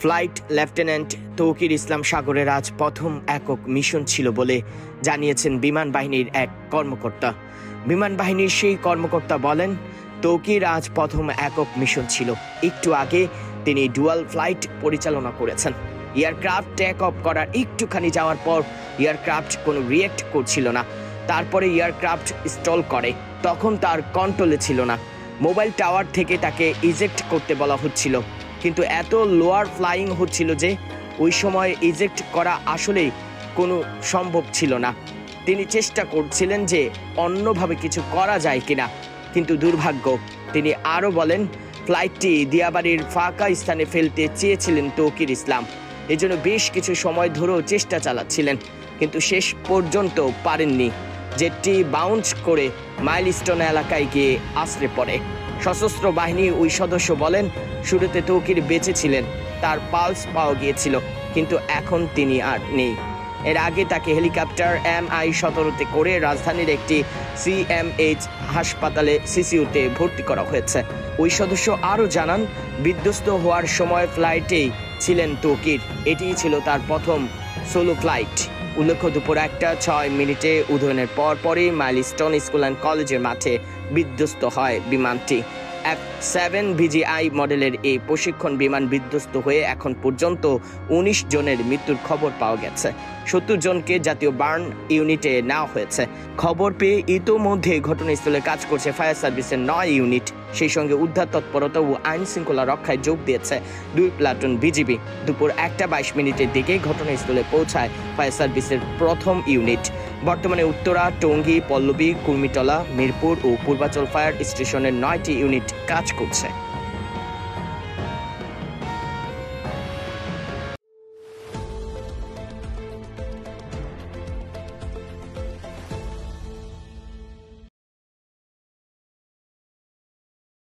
Flight lieutenant Tauqir ইসলাম সাগরের আজ প্রথম একক মিশন ছিল বলে জানিয়েছেন বিমান বাহিনীর এক কর্মকর্তা। বিমান বাহিনীর সেই কর্মকর্তা বলেন, তৌকির আজ প্রথম একক মিশন ছিল। একটু আগে তিনি ডুয়াল ফ্লাইট পরিচালনা করেছেন। এয়ারক্রাফট টেক অফ করার একটুখানি যাওয়ার পর এয়ারক্রাফট কোনো রিয়েক্ট করছিল না। তারপরে এয়ারক্রাফট স্টল করে, তখন তার কন্ট্রোলে ছিল না। মোবাইল টাওয়ার থেকে তাকে ইজেক্ট করতে বলা হচ্ছিল, কিন্তু এত লোয়ার ফ্লাইং হচ্ছিল যে ওই সময় ইজেক্ট করা আসলেই কোনো সম্ভব ছিল না। তিনি চেষ্টা করছিলেন যে অন্যভাবে কিছু করা যায় কিনা, কিন্তু দুর্ভাগ্য। তিনি আরও বলেন, ফ্লাইটটি দিয়াবাড়ির ফাঁকা স্থানে ফেলতে চেয়েছিলেন তৌকির ইসলাম। এজন্য বেশ কিছু সময় ধরেও চেষ্টা চালাচ্ছিলেন, কিন্তু শেষ পর্যন্ত পারেননি। জেটটি বাউন্স করে মাইলস্টোন এলাকায় গিয়ে আছড়ে পড়ে। সশস্ত্র বাহিনীর ওই সদস্য বলেন, শুরুতে তৌকির বেঁচে ছিলেন, তার পালস পাওয়া গিয়েছিল, কিন্তু এখন তিনি আর নেই। এর আগে তাকে হেলিকপ্টার MI-17 করে রাজধানীর একটি CMH হাসপাতালে সিসিউতে ভর্তি করা হয়েছে। ওই সদস্য আরও জানান, বিধ্বস্ত হওয়ার সময় ফ্লাইটেই ছিলেন তৌকির। এটিই ছিল তার প্রথম সোলো ফ্লাইট। উল্লেখ্য, দুপুর 1:06 উদয়নের পরপরই মাইলস্টোন স্কুল অ্যান্ড কলেজের মাঠে বিধ্বস্ত হয় বিমানটি। F-7 VGI মডেলের এই প্রশিক্ষণ বিমান বিধ্বস্ত হয়ে এখন পর্যন্ত 19 জনের মৃত্যুর খবর পাওয়া গেছে। 70 জনকে জাতীয় বার্ন ইউনিটে নেওয়া হয়েছে। খবর পেয়ে ইতোমধ্যে ঘটনাস্থলে কাজ করছে ফায়ার সার্ভিসের 9 ইউনিট। সেই সঙ্গে উদ্ধার তৎপরতা ও আইন শৃঙ্খলা রক্ষায় যোগ দিয়েছে 2 প্লাটুন বিজিবি। দুপুর 1:22 দিকে ঘটনাস্থলে পৌঁছায় ফায়ার সার্ভিসের প্রথম ইউনিট। বর্তমানে উত্তরা, টঙ্গী, পল্লবী, কুর্মিটলা, মিরপুর ও পূর্বাচল ফায়ার স্টেশনের 9টি ইউনিট কাজ করছে।